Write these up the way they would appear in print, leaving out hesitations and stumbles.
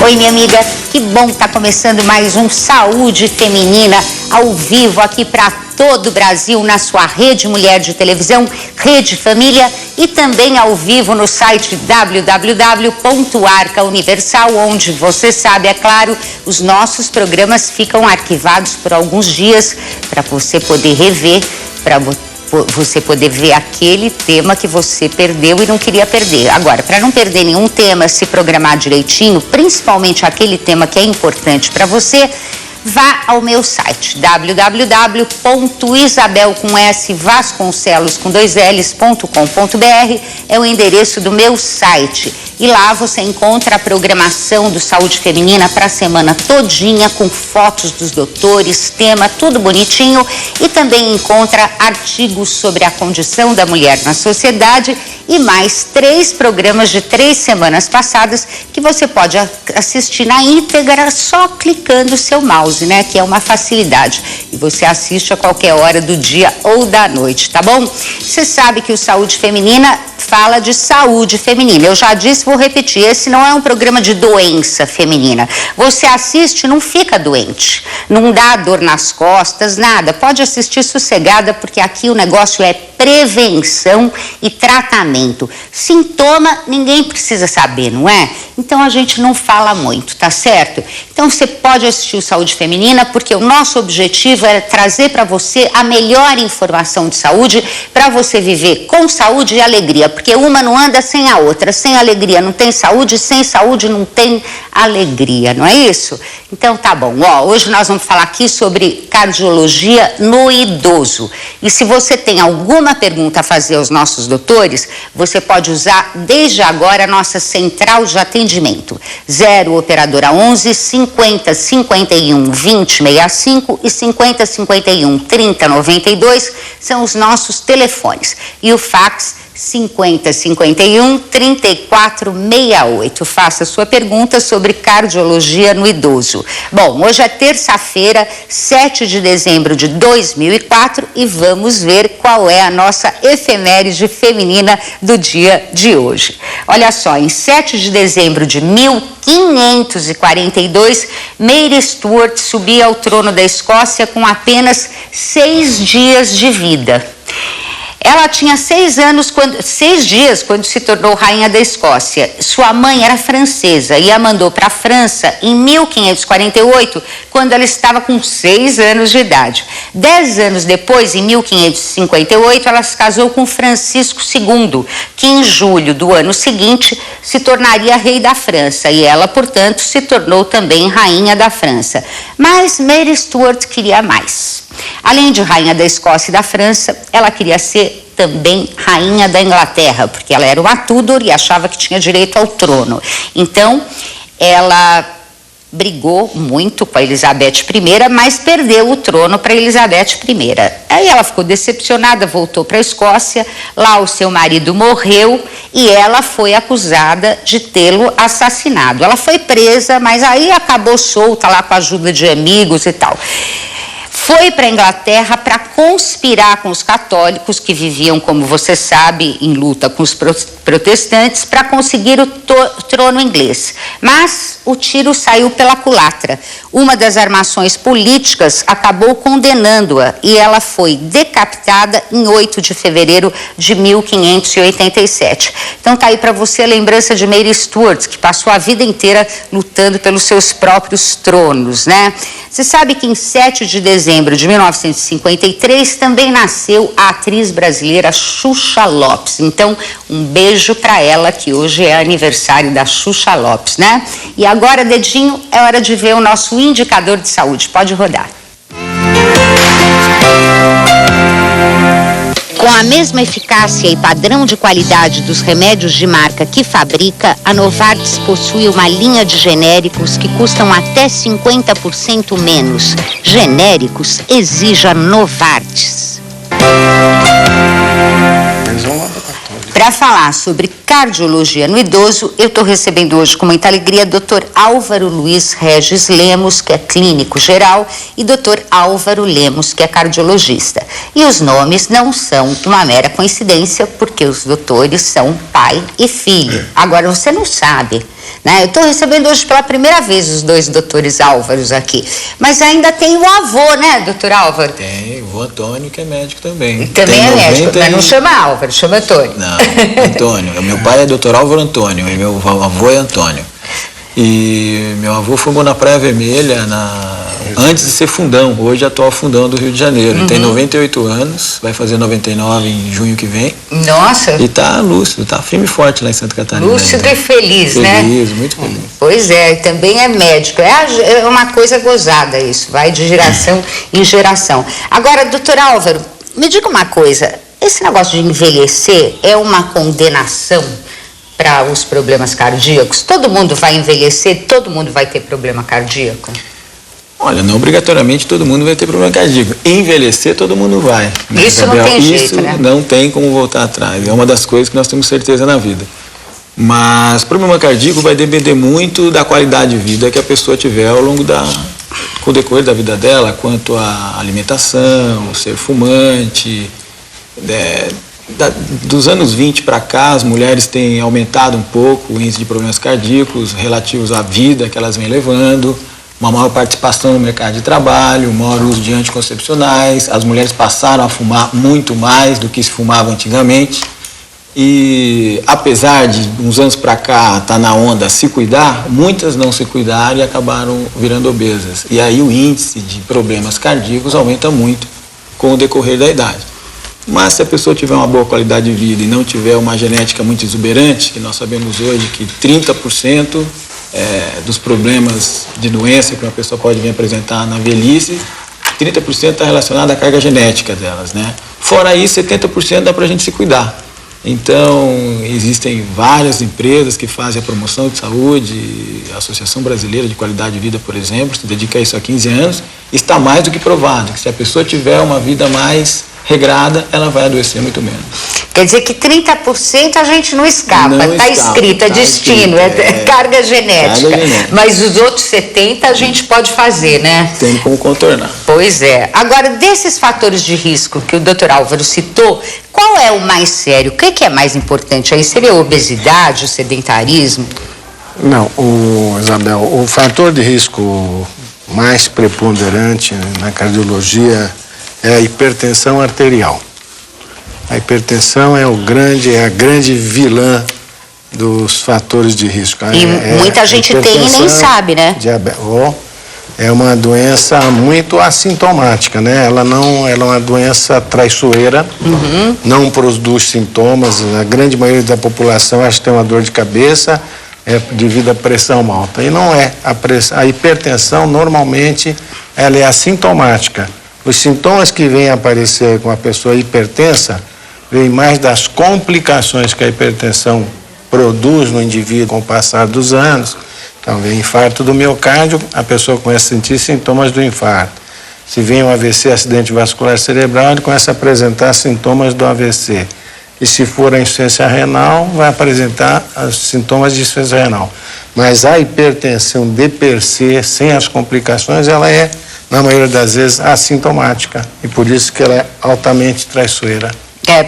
Oi, minha amiga, que bom que tá começando mais um Saúde Feminina ao vivo aqui para todo o Brasil na sua Rede Mulher de Televisão, Rede Família e também ao vivo no site www.arcauniversal, onde você sabe, é claro, os nossos programas ficam arquivados por alguns dias para você poder rever, para você poder ver aquele tema que você perdeu e não queria perder. Agora, para não perder nenhum tema, se programar direitinho, principalmente aquele tema que é importante para você, vá ao meu site www.isabelvasconcelos.com.br, é o endereço do meu site. E lá você encontra a programação do Saúde Feminina para a semana todinha, com fotos dos doutores, tema, tudo bonitinho. E também encontra artigos sobre a condição da mulher na sociedade e mais 3 programas de 3 semanas passadas que você pode assistir na íntegra só clicando o seu mouse, né? Que é uma facilidade. E você assiste a qualquer hora do dia ou da noite, tá bom? Você sabe que o Saúde Feminina fala de saúde feminina. Eu já disse, vou repetir, esse não é um programa de doença feminina. Você assiste, não fica doente, não dá dor nas costas, nada. Pode assistir sossegada, porque aqui o negócio é prevenção e tratamento. Sintoma, ninguém precisa saber, não é? Então a gente não fala muito, tá certo? Então você pode assistir o Saúde Feminina, porque o nosso objetivo é trazer para você a melhor informação de saúde, para você viver com saúde e alegria, porque uma não anda sem a outra. Sem alegria não tem saúde, sem saúde não tem alegria, não é isso? Então tá bom, ó, hoje nós vamos falar aqui sobre cardiologia no idoso. E se você tem alguma pergunta a fazer aos nossos doutores, você pode usar desde agora a nossa central de atendimento. 0 operadora 11 50 51 20 65 e 50 51 30 92 são os nossos telefones. E o fax 50 51 34 68. Faça sua pergunta sobre cardiologia no idoso. Bom, hoje é terça-feira, 7 de dezembro de 2004 e vamos ver qual é a nossa efeméride feminina do dia de hoje. Olha só, em 7 de dezembro de 1542, Mary Stuart subia ao trono da Escócia com apenas 6 dias de vida. Ela tinha 6 dias quando se tornou rainha da Escócia. Sua mãe era francesa e a mandou para a França em 1548, quando ela estava com 6 anos de idade. 10 anos depois, em 1558, ela se casou com Francisco II, que em julho do ano seguinte se tornaria rei da França, e ela, portanto, se tornou também rainha da França. Mas Mary Stuart queria mais. Além de rainha da Escócia e da França, ela queria ser também rainha da Inglaterra, porque ela era uma Tudor e achava que tinha direito ao trono. Então, ela brigou muito com a Elizabeth I, mas perdeu o trono para Elizabeth I. Aí ela ficou decepcionada, voltou para a Escócia, lá o seu marido morreu e ela foi acusada de tê-lo assassinado. Ela foi presa, mas aí acabou solta lá com a ajuda de amigos e tal. Foi para a Inglaterra para conspirar com os católicos, que viviam, como você sabe, em luta com os protestantes, para conseguir o trono inglês. Mas o tiro saiu pela culatra. Uma das armações políticas acabou condenando-a e ela foi decapitada em 8 de fevereiro de 1587. Então tá aí para você a lembrança de Mary Stuart, que passou a vida inteira lutando pelos seus próprios tronos, né? Você sabe que em 7 de dezembro de 1953 também nasceu a atriz brasileira Xuxa Lopes. Então, um beijo para ela, que hoje é aniversário da Xuxa Lopes, né? E agora, dedinho, é hora de ver o nosso indicador de saúde. Pode rodar. Com a mesma eficácia e padrão de qualidade dos remédios de marca que fabrica, a Novartis possui uma linha de genéricos que custam até 50% menos. Genéricos, exija Novartis. Para falar sobre cardiologia no idoso, eu estou recebendo hoje com muita alegria Dr. Álvaro Luiz Regis Lemos, que é clínico geral, e Dr. Álvaro Lemos, que é cardiologista. E os nomes não são uma mera coincidência, porque os doutores são pai e filho. Agora, você não sabe, né? Eu estou recebendo hoje pela primeira vez os dois doutores Álvaros aqui, mas ainda tem o avô, né, doutor Álvaro? Tem, o Antônio, que é médico também. E também é médico, mas não chama Álvaro, chama Antônio. Não, Antônio. Meu pai é doutor Álvaro Antônio e meu avô é Antônio. E meu avô formou na Praia Vermelha antes de ser fundão, hoje é atual fundão do Rio de Janeiro. Ele tem 98 anos, vai fazer 99 em junho que vem. Nossa! E tá lúcido, tá firme e forte lá em Santa Catarina. Lúcido e feliz, né? Feliz, muito feliz. Pois é, e também é médico. É uma coisa gozada isso, vai de geração em geração. Agora, doutor Álvaro, me diga uma coisa, esse negócio de envelhecer é uma condenação para os problemas cardíacos? Todo mundo vai envelhecer, todo mundo vai ter problema cardíaco? Olha, não obrigatoriamente todo mundo vai ter problema cardíaco. Envelhecer todo mundo vai. Isso Isabel, não tem jeito, né? Isso não tem como voltar atrás. É uma das coisas que nós temos certeza na vida. Mas problema cardíaco vai depender muito da qualidade de vida que a pessoa tiver ao longo com o decorrer da vida dela, quanto à alimentação, ser fumante. Dos anos 20 para cá, as mulheres têm aumentado um pouco o índice de problemas cardíacos relativos à vida que elas vêm levando, uma maior participação no mercado de trabalho, maior uso de anticoncepcionais, as mulheres passaram a fumar muito mais do que se fumava antigamente. E apesar de uns anos para cá estar na onda se cuidar, muitas não se cuidaram e acabaram virando obesas. E aí o índice de problemas cardíacos aumenta muito com o decorrer da idade. Mas se a pessoa tiver uma boa qualidade de vida e não tiver uma genética muito exuberante, que nós sabemos hoje que 30% dos problemas de doença que uma pessoa pode vir apresentar na velhice, 30% está relacionado à carga genética delas, né? Fora isso, 70% dá para a gente se cuidar. Então, existem várias empresas que fazem a promoção de saúde, a Associação Brasileira de Qualidade de Vida, por exemplo, se dedica a isso há 15 anos, está mais do que provado que se a pessoa tiver uma vida mais regrada, ela vai adoecer muito menos. Quer dizer que 30% a gente não escapa, está escrito, é destino, é carga genética. Mas os outros 70% a gente pode fazer, né? Tem como contornar. Pois é. Agora, desses fatores de risco que o doutor Álvaro citou, qual é o mais sério? O que é mais importante aí? Seria a obesidade, o sedentarismo? Não, Isabel, o fator de risco mais preponderante na cardiologia é a hipertensão arterial. A hipertensão é a grande vilã dos fatores de risco. E muita gente tem e nem sabe, né? É uma doença muito assintomática, né? Ela é uma doença traiçoeira, não produz sintomas. A grande maioria da população acha que tem uma dor de cabeça devido à pressão alta. E não é. A hipertensão, normalmente, ela é assintomática. Os sintomas que vêm aparecer com a pessoa hipertensa vêm mais das complicações que a hipertensão produz no indivíduo com o passar dos anos. Então, vem infarto do miocárdio, a pessoa começa a sentir sintomas do infarto. Se vem um AVC, acidente vascular cerebral, ele começa a apresentar sintomas do AVC. E se for a insuficiência renal, vai apresentar os sintomas de insuficiência renal. Mas a hipertensão de per se, sem as complicações, ela é, na maioria das vezes, assintomática. E por isso que ela é altamente traiçoeira.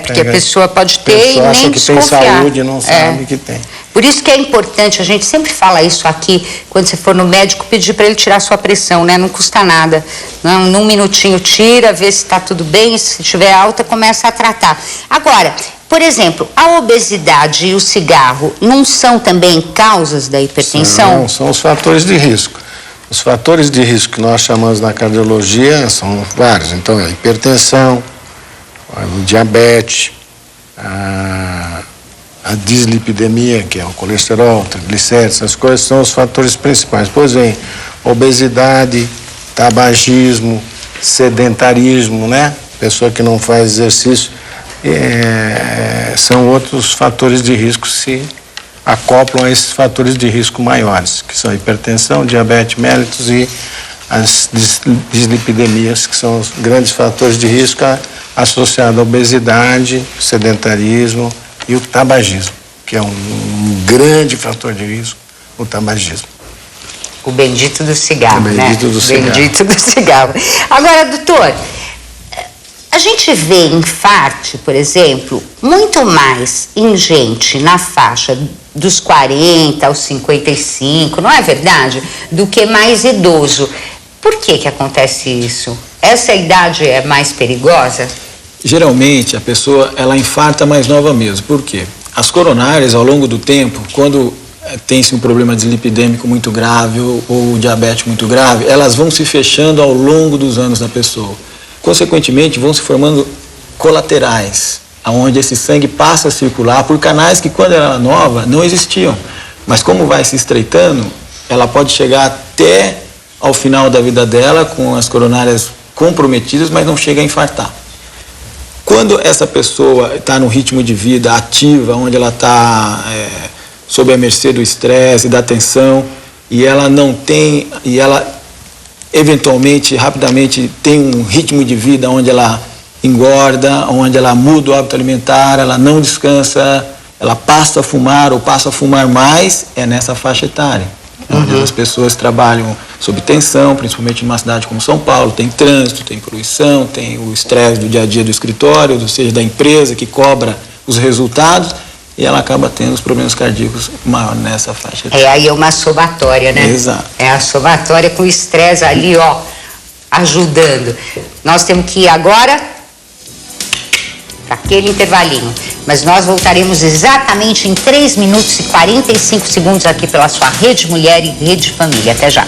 Porque a pessoa pode ter e nem desconfiar. Acha que tem saúde e não sabe que tem. Por isso que é importante, a gente sempre fala isso aqui, quando você for no médico, pedir para ele tirar sua pressão, né? Não custa nada. Num minutinho tira, vê se está tudo bem, se estiver alta, começa a tratar. Agora, por exemplo, a obesidade e o cigarro não são também causas da hipertensão? Não, são os fatores de risco. Os fatores de risco que nós chamamos na cardiologia são vários. Então, a hipertensão, o diabetes, a dislipidemia, que é o colesterol, triglicéridos, essas coisas são os fatores principais. Pois vem, obesidade, tabagismo, sedentarismo, né? Pessoa que não faz exercício, são outros fatores de risco que se acoplam a esses fatores de risco maiores, que são a hipertensão, diabetes mellitus e as dislipidemias, que são os grandes fatores de risco associados à obesidade, sedentarismo e o tabagismo, que é um grande fator de risco, o tabagismo. O bendito do cigarro, né? Bendito do cigarro. Agora, doutor, a gente vê infarte, por exemplo, muito mais em gente na faixa dos 40 aos 55, não é verdade? Do que mais idoso. Por que acontece isso? Essa idade é mais perigosa? Geralmente a pessoa ela infarta mais nova mesmo. Por quê? As coronárias ao longo do tempo, quando tem-se um problema dislipidêmico muito grave ou diabético muito grave, elas vão se fechando ao longo dos anos da pessoa. Consequentemente, vão se formando colaterais, onde esse sangue passa a circular por canais que, quando ela era nova, não existiam. Mas como vai se estreitando, ela pode chegar até ao final da vida dela com as coronárias comprometidas, mas não chega a infartar. Quando essa pessoa está no ritmo de vida ativa, onde ela está sob a mercê do estresse e da tensão, e ela não tem, e ela eventualmente, rapidamente, tem um ritmo de vida onde ela engorda, onde ela muda o hábito alimentar, ela não descansa, ela passa a fumar ou passa a fumar mais, é nessa faixa etária. Onde as pessoas trabalham sob tensão, principalmente numa cidade como São Paulo, tem trânsito, tem poluição, tem o estresse do dia a dia do escritório, ou seja, da empresa que cobra os resultados, e ela acaba tendo os problemas cardíacos maior nessa faixa etária. Aí é uma somatória, né? Exato. É a somatória com o estresse ali, ó, ajudando. Nós temos que ir agora para aquele intervalinho. Mas nós voltaremos exatamente em 3 minutos e 45 segundos aqui pela sua Rede Mulher e Rede Família. Até já.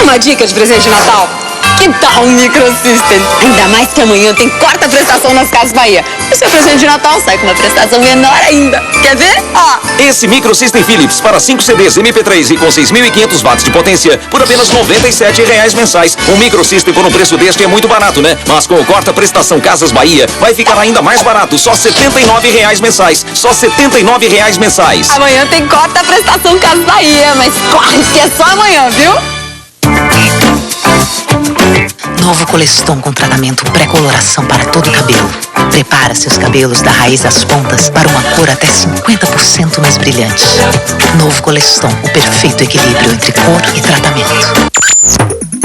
Uma dica de presente de Natal? Que tal um Microsystem? Ainda mais que amanhã tem quarta prestação nas Casas Bahia. E seu presente de Natal sai com uma prestação menor ainda. Quer ver? Ó! Esse Microsystem Philips para 5 CDs MP3 e com 6.500 watts de potência por apenas R$ 97 mensais. Um Microsystem por um preço deste é muito barato, né? Mas com o corta prestação Casas Bahia vai ficar ainda mais barato, só R$ 79 mensais. Só R$ 79 mensais. Amanhã tem corta prestação Casas Bahia, mas corre que é só amanhã, viu? Novo Coleston com tratamento pré-coloração para todo o cabelo. Prepara seus cabelos da raiz às pontas para uma cor até 50% mais brilhante. Novo Coleston, o perfeito equilíbrio entre cor e tratamento.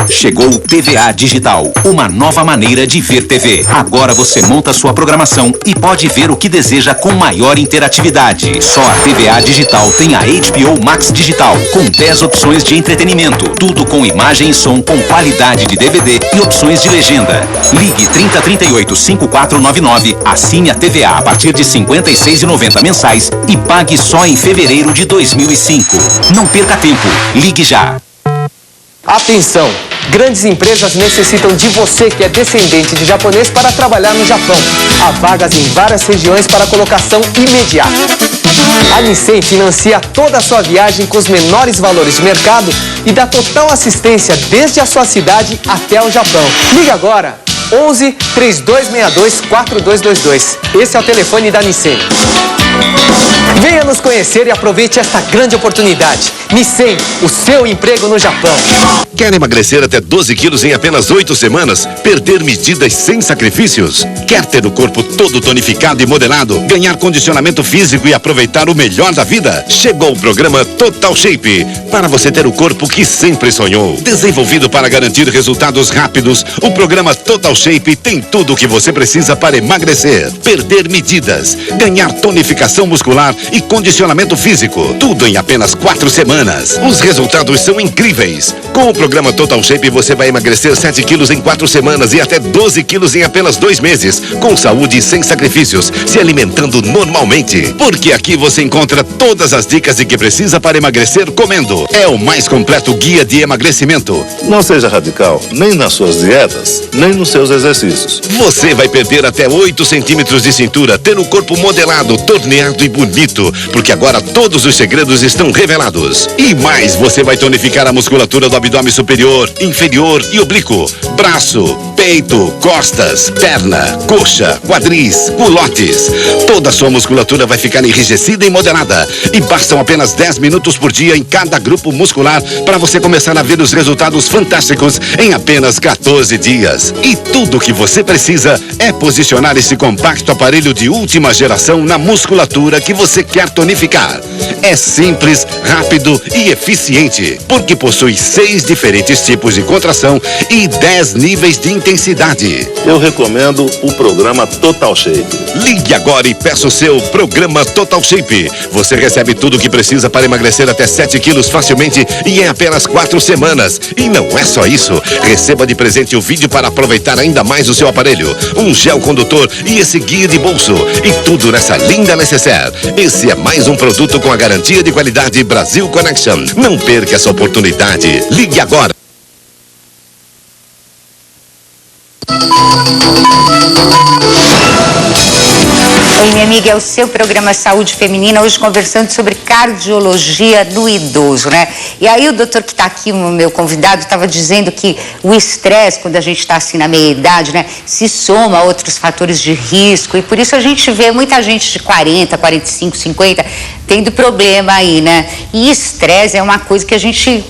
Chegou o TVA Digital, uma nova maneira de ver TV. Agora você monta sua programação e pode ver o que deseja com maior interatividade. Só a TVA Digital tem a HBO Max Digital, com 10 opções de entretenimento. Tudo com imagem e som com qualidade de DVD e opções de legenda. Ligue 3038-5499, assine a TVA a partir de R$ 56,90 mensais e pague só em fevereiro de 2005. Não perca tempo, ligue já. Atenção! Grandes empresas necessitam de você que é descendente de japonês para trabalhar no Japão. Há vagas em várias regiões para colocação imediata. A Nissan financia toda a sua viagem com os menores valores de mercado e dá total assistência desde a sua cidade até o Japão. Ligue agora! 11 3262 4222. Esse é o telefone da Nissan. Venha nos conhecer e aproveite esta grande oportunidade. Nissan, o seu emprego no Japão. Quer emagrecer até 12 quilos em apenas 8 semanas? Perder medidas sem sacrifícios? Quer ter o corpo todo tonificado e modelado? Ganhar condicionamento físico e aproveitar o melhor da vida? Chegou o programa Total Shape, para você ter o corpo que sempre sonhou. Desenvolvido para garantir resultados rápidos, o programa Total Shape tem tudo o que você precisa para emagrecer, perder medidas, ganhar tonificação muscular e condicionamento físico. Tudo em apenas 4 semanas. Os resultados são incríveis. Com o programa Total Shape você vai emagrecer 7 quilos em 4 semanas e até 12 quilos em apenas 2 meses. Com saúde e sem sacrifícios, se alimentando normalmente. Porque aqui você encontra todas as dicas de que precisa para emagrecer comendo. É o mais completo guia de emagrecimento. Não seja radical, nem nas suas dietas, nem nos seus exercícios. Você vai perder até 8 centímetros de cintura, ter o corpo modelado, torneado e bonito, porque agora todos os segredos estão revelados. E mais, você vai tonificar a musculatura do abdômen superior, inferior e oblíquo, braço, peito, costas, perna, coxa, quadris, culotes. Toda a sua musculatura vai ficar enrijecida e modelada. E bastam apenas 10 minutos por dia em cada grupo muscular para você começar a ver os resultados fantásticos em apenas 14 dias. E tudo o que você precisa é posicionar esse compacto aparelho de última geração na musculatura musculatura que você quer tonificar. É simples, rápido e eficiente, porque possui 6 diferentes tipos de contração e 10 níveis de intensidade. Eu recomendo o programa Total Shape. Ligue agora e peça o seu programa Total Shape. Você recebe tudo o que precisa para emagrecer até 7 quilos facilmente e em apenas 4 semanas. E não é só isso. Receba de presente o vídeo para aproveitar ainda mais o seu aparelho, um gel condutor e esse guia de bolso. E tudo nessa linda necessaire. Esse é mais um produto com a garantia de qualidade Brasil Connection. Não perca essa oportunidade. Ligue agora. Oi, minha amiga, é o seu programa Saúde Feminina, hoje conversando sobre cardiologia no idoso, né? E aí o doutor que está aqui, o meu convidado, estava dizendo que o estresse, quando a gente está assim na meia-idade, né, se soma a outros fatores de risco, e por isso a gente vê muita gente de 40, 45, 50 tendo problema aí, né? E estresse é uma coisa que a gente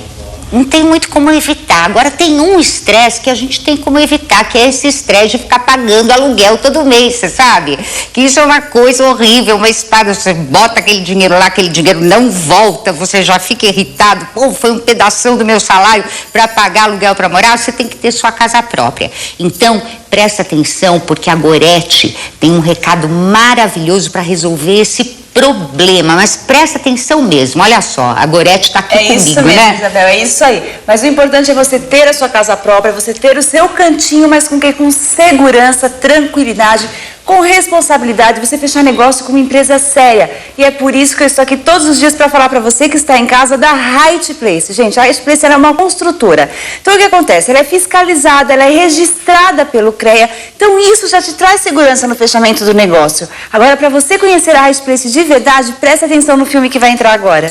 não tem muito como evitar. Agora tem um estresse que a gente tem como evitar, que é esse estresse de ficar pagando aluguel todo mês, você sabe? Que isso é uma coisa horrível, uma espada, você bota aquele dinheiro lá, aquele dinheiro não volta, você já fica irritado, pô, foi um pedação do meu salário para pagar aluguel para morar, você tem que ter sua casa própria. Então, presta atenção, porque a Gorete tem um recado maravilhoso para resolver esse problema, mas presta atenção mesmo, olha só, a Gorete está aqui comigo, isso mesmo, né? Isabel, é isso aí. Mas o importante é você ter a sua casa própria, você ter o seu cantinho, mas com quê? Com segurança, tranquilidade, com responsabilidade, você fechar negócio com uma empresa séria. E é por isso que eu estou aqui todos os dias para falar para você que está em casa da Right Place. Gente, a Right Place ela é uma construtora. Então o que acontece? Ela é fiscalizada, ela é registrada pelo CREA. Então isso já te traz segurança no fechamento do negócio. Agora, para você conhecer a Right Place de verdade, presta atenção no filme que vai entrar agora.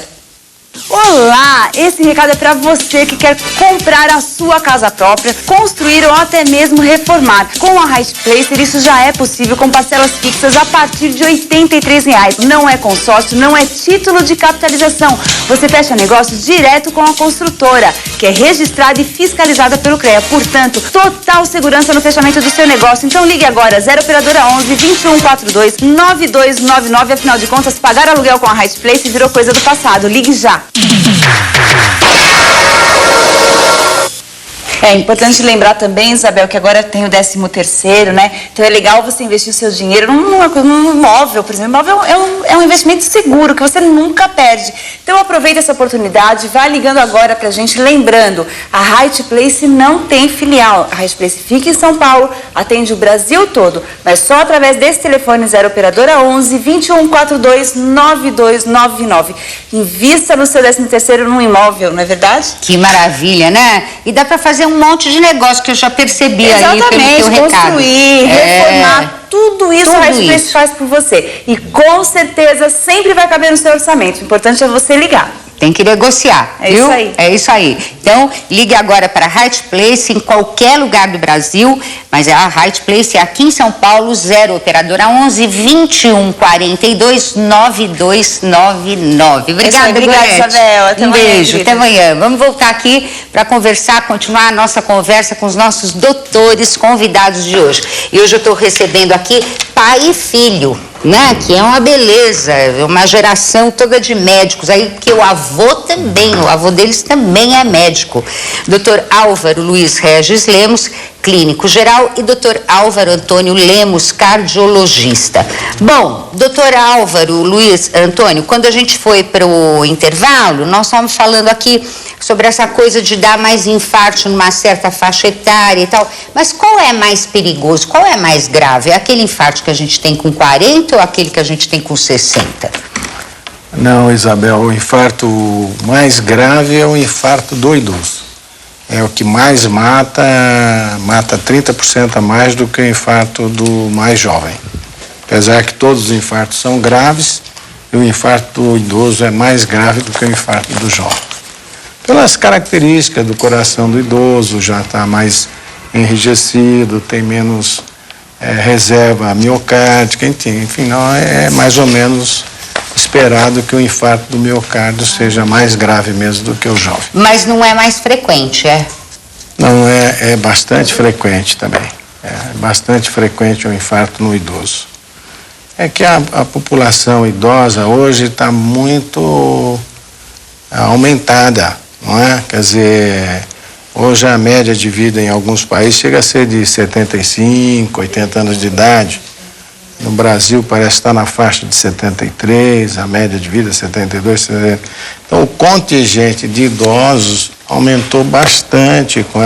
Olá! Esse recado é para você que quer comprar a sua casa própria, construir ou até mesmo reformar. Com a Right Place, isso já é possível com parcelas fixas a partir de R$ 83,00. Não é consórcio, não é título de capitalização. Você fecha negócios direto com a construtora, que é registrada e fiscalizada pelo CREA. Portanto, total segurança no fechamento do seu negócio. Então ligue agora, 0 operadora 11 2142 9299. Afinal de contas, pagar aluguel com a Right Place virou coisa do passado. Ligue já! É importante lembrar também, Isabel, que agora tem o 13º, né? Então é legal você investir o seu dinheiro num imóvel, por exemplo. Imóvel é um investimento seguro, que você nunca perde. Então aproveita essa oportunidade, vá ligando agora pra gente. Lembrando, a Right Place não tem filial. A Right Place fica em São Paulo, atende o Brasil todo, mas só através desse telefone 0 operadora 11 2142 9299. Invista no seu 13º num imóvel, não é verdade? Que maravilha, né? E dá para fazer um monte de negócio que eu já percebi aí pelo teu recado. Construir, reformar, tudo isso a Right Place faz por você. E com certeza sempre vai caber no seu orçamento. O importante é você ligar. Tem que negociar, é viu? Isso aí. É isso aí. Então, ligue agora para a Right Place em qualquer lugar do Brasil, mas a Right Place é aqui em São Paulo, 0 operadora 11 2142 9299. Obrigada, Gorete. Isabel. Até amanhã, beijo, querida. até amanhã. Vamos voltar aqui para conversar, continuar a nossa conversa com os nossos doutores convidados de hoje. E hoje eu estou recebendo aqui pai e filho, né? Que é uma beleza, uma geração toda de médicos aí, porque o avô deles também é médico. Dr. Álvaro Luiz Regis Lemos, clínico geral, e Dr. Álvaro Antônio Lemos, cardiologista. Bom, Dr. Álvaro Luiz Antônio, quando a gente foi para o intervalo, nós estávamos falando aqui sobre essa coisa de dar mais infarto numa certa faixa etária e tal, mas qual é mais perigoso, qual é mais grave? É aquele infarto que a gente tem com 40 ou aquele que a gente tem com 60? Não, Isabel, o infarto mais grave é o infarto do idoso. É o que mais mata 30% a mais do que o infarto do mais jovem. Apesar que todos os infartos são graves, e o infarto do idoso é mais grave do que o infarto do jovem. Pelas características do coração do idoso, já está mais enrijecido, tem menos reserva miocárdica, enfim, não é mais ou menos esperado que o infarto do miocárdio seja mais grave mesmo do que o jovem. Mas não é mais frequente, é? Não, é bastante frequente também. É bastante frequente o infarto no idoso. É que a população idosa hoje está muito aumentada, não é? Quer dizer, hoje a média de vida em alguns países chega a ser de 75, 80 anos de idade. No Brasil parece estar na faixa de 73, a média de vida 72, 70. Então o contingente de idosos aumentou bastante com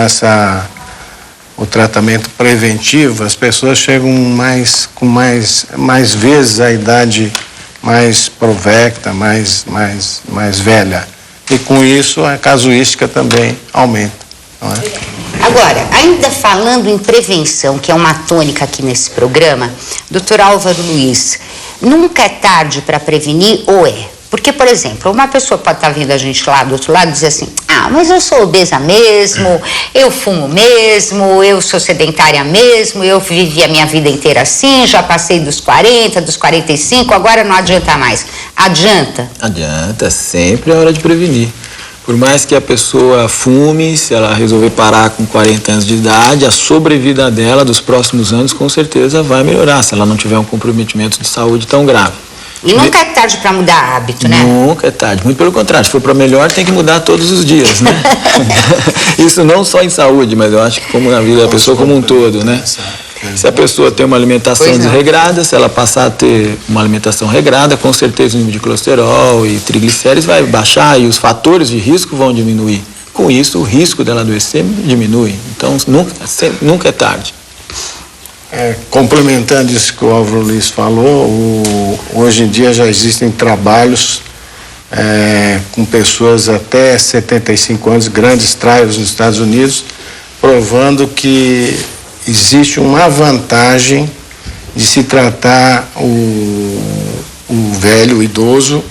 o tratamento preventivo. As pessoas chegam com mais vezes a idade mais provecta, mais velha. E com isso a casuística também aumenta, não é? Agora, ainda falando em prevenção, que é uma tônica aqui nesse programa, doutor Álvaro Luiz, nunca é tarde para prevenir ou é? Porque, por exemplo, uma pessoa pode estar vendo a gente lá do outro lado e dizer assim, mas eu sou obesa mesmo, eu fumo mesmo, eu sou sedentária mesmo, eu vivi a minha vida inteira assim, já passei dos 40, dos 45, agora não adianta mais. Adianta? Adianta, sempre é hora de prevenir. Por mais que a pessoa fume, se ela resolver parar com 40 anos de idade, a sobrevida dela dos próximos anos com certeza vai melhorar, se ela não tiver um comprometimento de saúde tão grave. E nunca é tarde para mudar hábito, né? Nunca é tarde, muito pelo contrário, se for para melhor tem que mudar todos os dias, né? Isso não só em saúde, mas eu acho que como na vida da pessoa como um todo, né? Se a pessoa tem uma alimentação desregrada, se ela passar a ter uma alimentação regrada, com certeza o nível de colesterol e triglicéridos vai baixar e os fatores de risco vão diminuir. Com isso, o risco dela adoecer diminui. Então, nunca é tarde. Complementando isso que o Álvaro Luiz falou, hoje em dia já existem trabalhos com pessoas até 75 anos, grandes trials nos Estados Unidos, provando que existe uma vantagem de se tratar o velho, o idoso,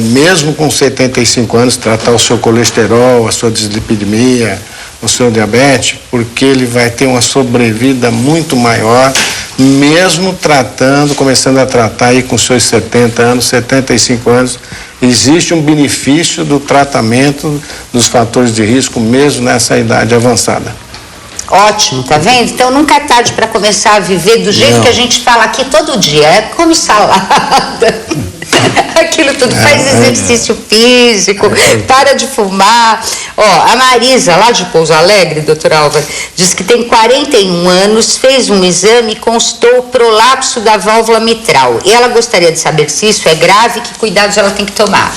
mesmo com 75 anos, tratar o seu colesterol, a sua dislipidemia, o seu diabetes, porque ele vai ter uma sobrevida muito maior, mesmo começando a tratar aí com seus 70 anos, 75 anos. Existe um benefício do tratamento dos fatores de risco, mesmo nessa idade avançada. Ótimo, tá vendo? Então nunca é tarde para começar a viver do jeito que a gente fala aqui todo dia. Come salada, aquilo tudo, faz exercício físico, para de fumar. A Marisa, lá de Pouso Alegre, doutor Álvaro, diz que tem 41 anos, fez um exame e constou prolapso da válvula mitral. E ela gostaria de saber se isso é grave e que cuidados ela tem que tomar.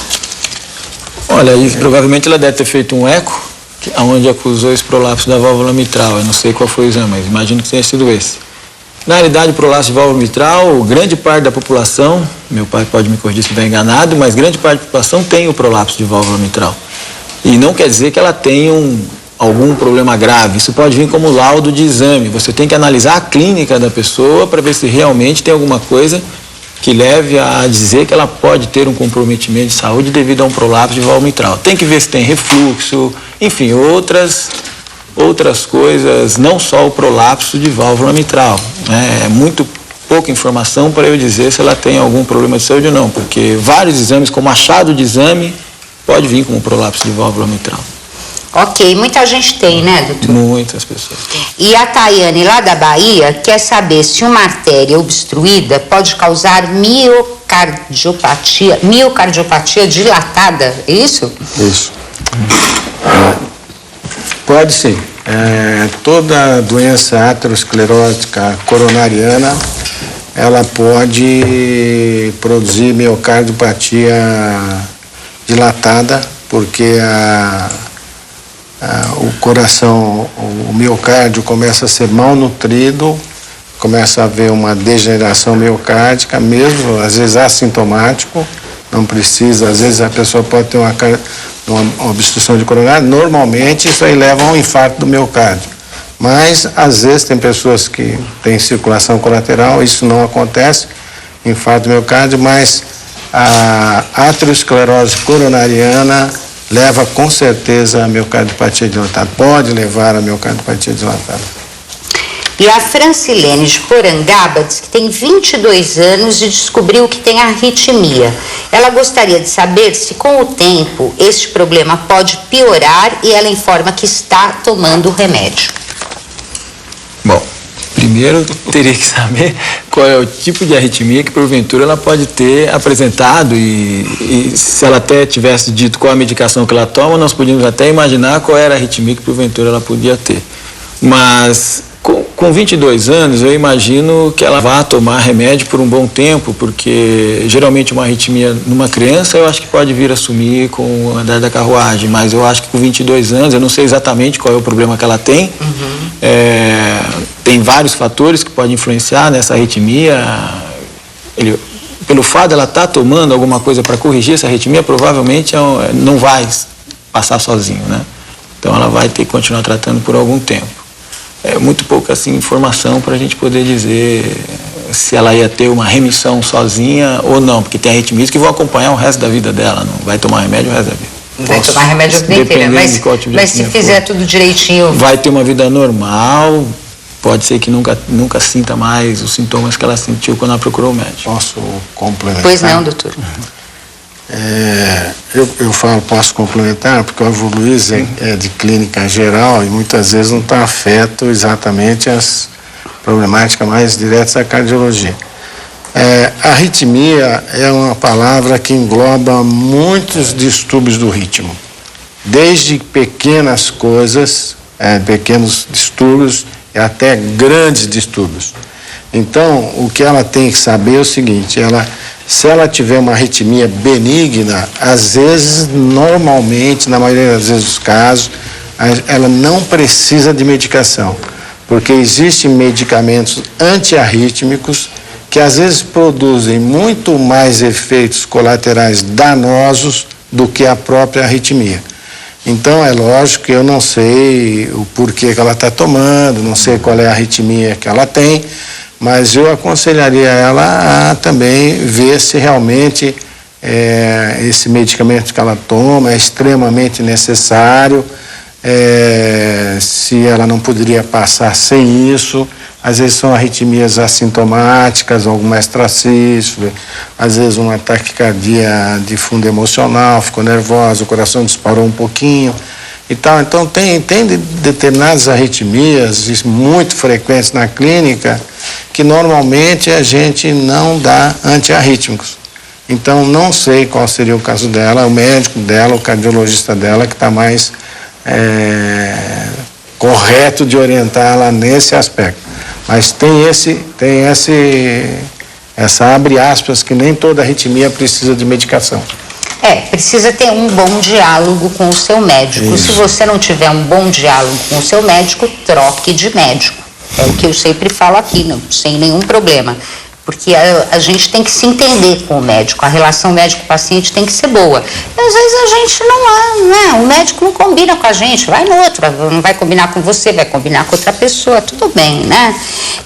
Olha, e provavelmente ela deve ter feito um eco, onde acusou esse prolapso da válvula mitral. Eu não sei qual foi o exame, mas imagino que tenha sido esse. Na realidade, o prolapso de válvula mitral, grande parte da população, meu pai pode me corrigir se estiver enganado, mas grande parte da população tem o prolapso de válvula mitral. E não quer dizer que ela tenha algum problema grave. Isso pode vir como laudo de exame. Você tem que analisar a clínica da pessoa para ver se realmente tem alguma coisa que leve a dizer que ela pode ter um comprometimento de saúde devido a um prolapso de válvula mitral. Tem que ver se tem refluxo, enfim, outras coisas, não só o prolapso de válvula mitral. É muito pouca informação para eu dizer se ela tem algum problema de saúde ou não, porque vários exames, como achado de exame, pode vir como prolapso de válvula mitral. Ok, muita gente tem, né, doutor? Muitas pessoas. E a Tayane, lá da Bahia, quer saber se uma artéria obstruída pode causar miocardiopatia dilatada, é isso? Isso. Pode sim. Toda doença aterosclerótica coronariana, ela pode produzir miocardiopatia dilatada, porque o coração, o miocárdio começa a ser mal nutrido, começa a haver uma degeneração miocárdica, mesmo às vezes assintomático, não precisa, às vezes a pessoa pode ter uma obstrução de coronária, normalmente isso aí leva a um infarto do miocárdio. Mas às vezes tem pessoas que têm circulação colateral, isso não acontece, infarto do miocárdio, mas a aterosclerose coronariana leva com certeza a miocardiopatia dilatada, pode levar a miocardiopatia dilatada. E a Francilene de Porangaba diz que tem 22 anos e descobriu que tem arritmia. Ela gostaria de saber se com o tempo este problema pode piorar e ela informa que está tomando remédio. Bom, primeiro teria que saber qual é o tipo de arritmia que porventura ela pode ter apresentado e se ela até tivesse dito qual a medicação que ela toma, nós podíamos até imaginar qual era a arritmia que porventura ela podia ter. Mas com 22 anos eu imagino que ela vá tomar remédio por um bom tempo, porque geralmente uma arritmia numa criança eu acho que pode vir a sumir com o andar da carruagem, mas eu acho que com 22 anos, eu não sei exatamente qual é o problema que ela tem. Tem vários fatores que podem influenciar nessa arritmia. Pelo fato de ela estar tomando alguma coisa para corrigir essa arritmia, provavelmente não vai passar sozinho, né? Então ela vai ter que continuar tratando por algum tempo. É muito pouca assim, informação para a gente poder dizer se ela ia ter uma remissão sozinha ou não, porque tem arritmias que vão acompanhar o resto da vida dela, não vai tomar remédio o resto da vida. Vai tomar remédio a vida inteira, mas se fizer tudo direitinho... Vai ter uma vida normal, pode ser que nunca sinta mais os sintomas que ela sentiu quando ela procurou o médico. Posso complementar? Pois não, doutor. Eu falo, posso complementar, porque o Ivo Luiz é de clínica geral e muitas vezes não está afeto exatamente às problemáticas mais diretas da cardiologia. Arritmia é uma palavra que engloba muitos distúrbios do ritmo, desde pequenas coisas, pequenos distúrbios, até grandes distúrbios. Então, o que ela tem que saber é o seguinte, se ela tiver uma arritmia benigna, às vezes, normalmente, na maioria das vezes dos casos, ela não precisa de medicação, porque existem medicamentos antiarrítmicos que às vezes produzem muito mais efeitos colaterais danosos do que a própria arritmia. Então, é lógico que eu não sei o porquê que ela está tomando, não sei qual é a arritmia que ela tem, mas eu aconselharia ela a também ver se realmente esse medicamento que ela toma é extremamente necessário, se ela não poderia passar sem isso. Às vezes são arritmias assintomáticas, alguma extracístole, às vezes uma taquicardia de fundo emocional, ficou nervosa, o coração disparou um pouquinho e tal. Então tem determinadas arritmias muito frequentes na clínica que normalmente a gente não dá antiarrítmicos. Então não sei qual seria o caso dela, o médico dela, o cardiologista dela que está mais correto de orientá-la nesse aspecto. Mas tem essa abre aspas que nem toda arritmia precisa de medicação. Precisa ter um bom diálogo com o seu médico. Isso. Se você não tiver um bom diálogo com o seu médico, troque de médico. É o que eu sempre falo aqui, não, sem nenhum problema. Porque a gente tem que se entender com o médico, a relação médico-paciente tem que ser boa. E às vezes a gente o médico não combina com a gente, vai no outro, não vai combinar com você, vai combinar com outra pessoa, tudo bem, né?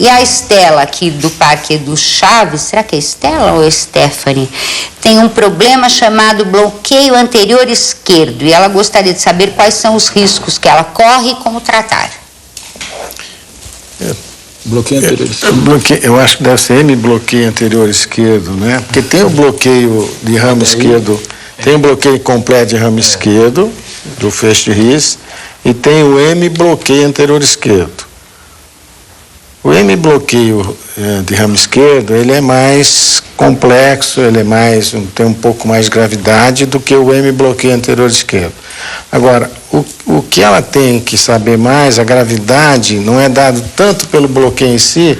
E a Estela aqui do Parque do Chaves, será que é Estela ou é Stephanie? Tem um problema chamado bloqueio anterior esquerdo e ela gostaria de saber quais são os riscos que ela corre e como tratar. Bloqueio anterior esquerdo. Eu acho que deve ser M-bloqueio anterior esquerdo, né? Porque tem o bloqueio de ramo esquerdo, tem o bloqueio completo de ramo esquerdo, do feixe de His, e tem o M-bloqueio anterior esquerdo. O M-bloqueio de ramo esquerdo, ele é mais complexo, tem um pouco mais de gravidade do que o M-bloqueio anterior esquerdo. Agora, o que ela tem que saber mais, a gravidade, não é dado tanto pelo bloqueio em si,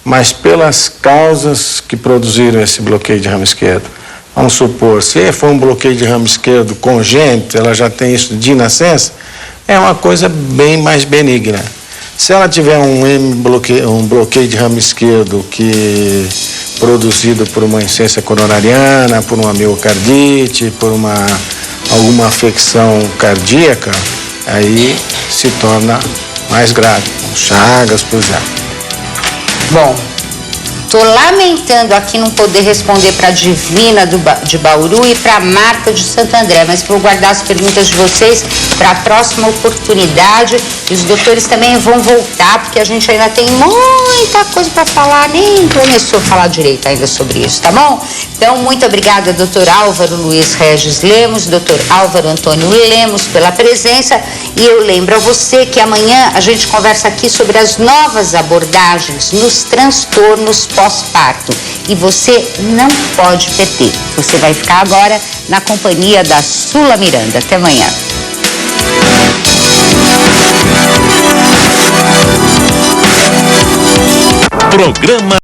mas pelas causas que produziram esse bloqueio de ramo esquerdo. Vamos supor, se for um bloqueio de ramo esquerdo congênito, ela já tem isso de nascença, é uma coisa bem mais benigna. Se ela tiver um bloqueio de ramo esquerdo produzido por uma insuficiência coronariana, por uma miocardite, por alguma afecção cardíaca, aí se torna mais grave, com chagas, por exemplo. Bom, Tô lamentando aqui não poder responder para a Divina de Bauru e para a Marta de Santo André, mas vou guardar as perguntas de vocês para a próxima oportunidade. E os doutores também vão voltar, porque a gente ainda tem muita coisa para falar, nem começou a falar direito ainda sobre isso, tá bom? Então, muito obrigada, doutor Álvaro Luiz Regis Lemos, doutor Álvaro Antônio Lemos, pela presença. E eu lembro a você que amanhã a gente conversa aqui sobre as novas abordagens nos transtornos pós-parto. E você não pode perder. Você vai ficar agora na companhia da Sula Miranda. Até amanhã. Programa